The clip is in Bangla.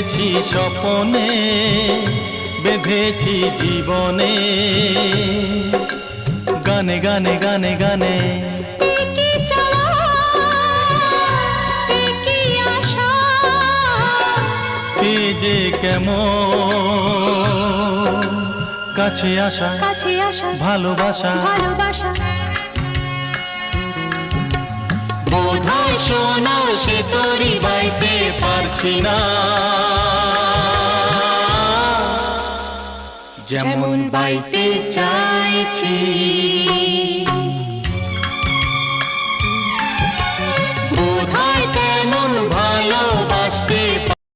দেখেছি স্বপনে, বেঁধেছি জীবনে, গানে গানে গানে গানে। এ যে কেমন কাছে আসা, কাছে আসা, ভালোবাসা, ভালোবাসা। বোধহয় শোনো সে তোরই বাইতে পারছি না, যেমন বাইতে চাইছি। বোধহয়